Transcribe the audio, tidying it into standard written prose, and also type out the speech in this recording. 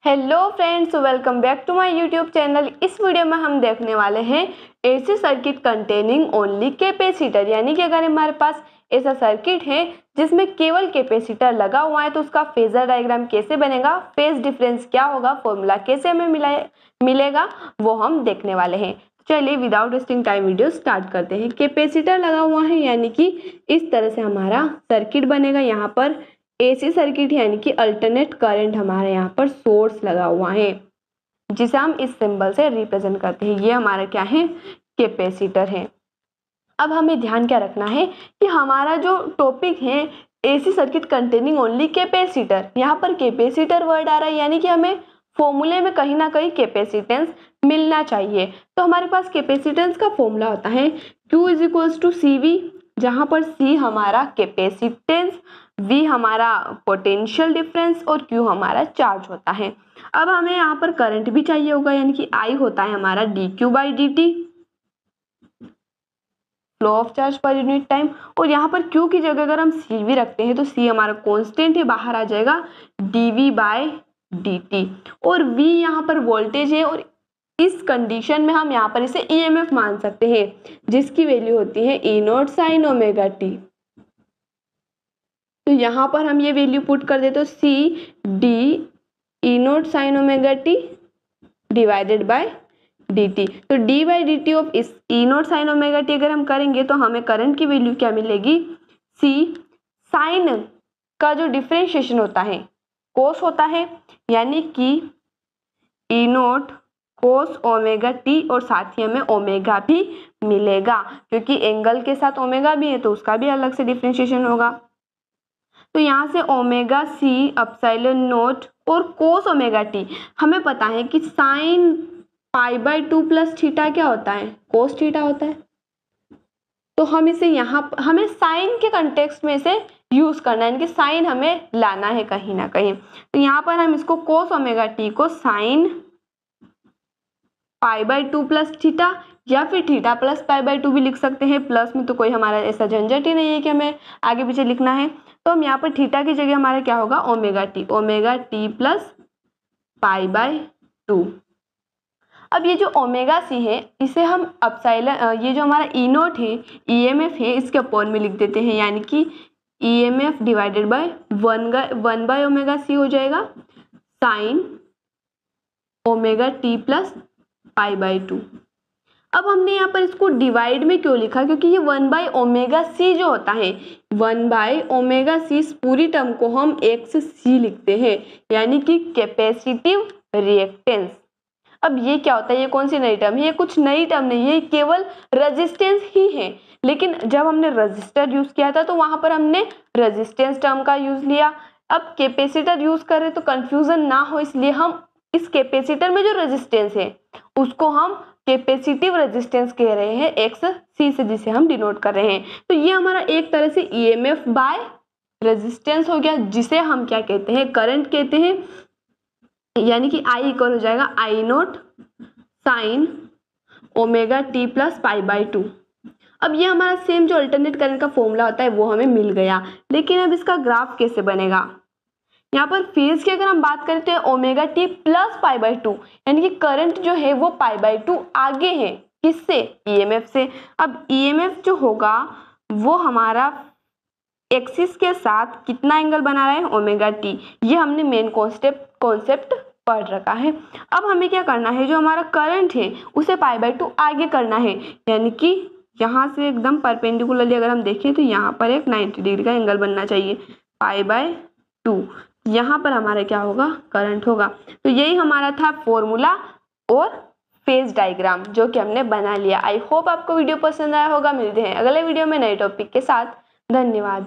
Hello friends, welcome back to my YouTube channel. इस video में हम देखने वाले हैं AC circuit containing only capacitor, यानी कि अगर हमारे पास ऐसा सर्किट है जिसमें केवल कैपेसिटर लगा हुआ है तो उसका फेजर डायग्राम कैसे बनेगा, फेज डिफरेंस क्या होगा, फॉर्मूला कैसे हमें मिलेगा, वो हम देखने वाले हैं। चलिए without wasting time video start करते हैं। कैपेसिटर लगा हुआ है यानी कि इस तरह से हमारा सर्किट बनेगा। यहाँ पर एसी सर्किट यानी कि अल्टरनेट करंट हमारे यहाँ पर सोर्स लगा हुआ है जिसे हम इस सिंबल से रिप्रेजेंट करते हैं। ये हमारा क्या है, कैपेसिटर है। अब हमें ध्यान क्या रखना है कि हमारा जो टॉपिक है AC circuit containing only capacitor, यहाँ पर कैपेसिटर वर्ड आ रहा है यानी कि हमें फॉर्मूले में कहीं ना कहीं कैपेसिटेंस मिलना चाहिए। तो हमारे पास कैपेसिटेंस का फॉर्मूला होता है Q is equals to CV, जहाँ पर C हमारा कैपेसिटेंस, V हमारा पोटेंशियल डिफरेंस और Q हमारा चार्ज होता है। अब हमें यहाँ पर करंट भी चाहिए होगा यानी कि I होता है हमारा dQ/dt, flow of charge per unit time. और यहाँ पर Q की जगह अगर हम CV रखते हैं तो C हमारा कांस्टेंट है, बाहर आ जाएगा dV/dt। और V यहाँ पर वोल्टेज है और इस कंडीशन में हम यहाँ पर इसे EMF मान सकते हैं जिसकी वैल्यू होती है E0 sin ओमेगा t। तो यहाँ पर हम ये वैल्यू पुट कर देते तो C D E0 sin omega t divided by dt। तो d/dt ऑफ इस E0 sin ओमेगा t अगर हम करेंगे तो हमें करंट की वैल्यू क्या मिलेगी, C साइन का जो डिफरेंशिएशन होता है कोस होता है यानी कि E0 कोस ओमेगा t, और साथ ही हमें ओमेगा भी मिलेगा क्योंकि एंगल के साथ ओमेगा भी है तो उसका भी अलग से डिफरेंशिएशन होगा। तो यहाँ से ओमेगा C एप्सिलॉन नॉट और कोस ओमेगा t, हमें पता है कि साइन π/2 प्लस थीटा क्या होता है, कोस थीटा होता है। तो हम इसे यहाँ हमें साइन के कंटेक्स्ट में इसे यूज करना है, यानी कि साइन हमें लाना है कहीं ना कहीं। तो यहाँ पर हम इसको कोस ओमेगा t को साइन π/2 प्लस थीटा या फिर थीटा प्लस π/2 भी लिख सकते हैं। प्लस में तो कोई हमारा ऐसा झंझट ही नहीं है कि हमें आगे पीछे लिखना है। तो हम यहाँ पर थीटा की जगह हमारा क्या होगा, ओमेगा t प्लस π/2। अब ये जो ओमेगा C है इसे हम एप्सिलॉन, ये जो हमारा E0 है EMF है, इसके अपॉन में लिख देते हैं यानी कि EMF डिवाइडेड बाय 1/ओमेगा C हो जाएगा साइन ओमेगा t प्लस π/2। अब हमने यहाँ पर इसको डिवाइड में क्यों लिखा, क्योंकि ये 1/ओमेगा C जो होता है 1/ओमेगा C, इस पूरी टर्म को हम XC लिखते हैं यानी कि कैपेसिटिव रिएक्टेंस। अब ये क्या होता है, ये कौन सी नई टर्म है, ये कुछ नई टर्म नहीं है, केवल रेजिस्टेंस ही है। लेकिन जब हमने रजिस्टर यूज किया था तो वहां पर हमने रेजिस्टेंस टर्म का यूज लिया। अब कैपेसिटर यूज कर रहे तो कंफ्यूजन ना हो, इसलिए हम इस कैपेसिटर में जो रेजिस्टेंस है उसको हम कैपेसिटिव रेजिस्टेंस कह रहे हैं XC से, जिसे हम डिनोट कर रहे हैं। तो ये हमारा एक तरह से EMF बाय रेजिस्टेंस हो गया, जिसे हम क्या कहते हैं, करंट कहते हैं, यानी कि I इक्वल हो जाएगा I0 sine omega t plus π/2। अब ये हमारा सेम जो अल्टरनेट करंट का फॉर्मूला होता है वो हमें मिल गया। लेकिन अब इसका ग्राफ कैसे बनेगा, यहाँ पर फेज की अगर हम बात करें तो ओमेगा t प्लस π/2, यानी कि करंट जो है वो π/2 आगे है, किससे, EMF से। अब EMF जो होगा वो हमारा एक्सिस के साथ कितना एंगल बना रहा है, ओमेगा t। ये हमने मेन कॉन्सेप्ट पढ़ रखा है। अब हमें क्या करना है, जो हमारा करंट है उसे π/2 आगे करना है, यानी कि यहाँ से एकदम परपेंडिकुलरली अगर हम देखें तो यहाँ पर एक 90 डिग्री का एंगल बनना चाहिए, π/2। यहाँ पर हमारा क्या होगा, करंट होगा। तो यही हमारा था फॉर्मूला और फेज डायग्राम जो कि हमने बना लिया। आई होप आपको वीडियो पसंद आया होगा। मिलते हैं अगले वीडियो में नए टॉपिक के साथ। धन्यवाद।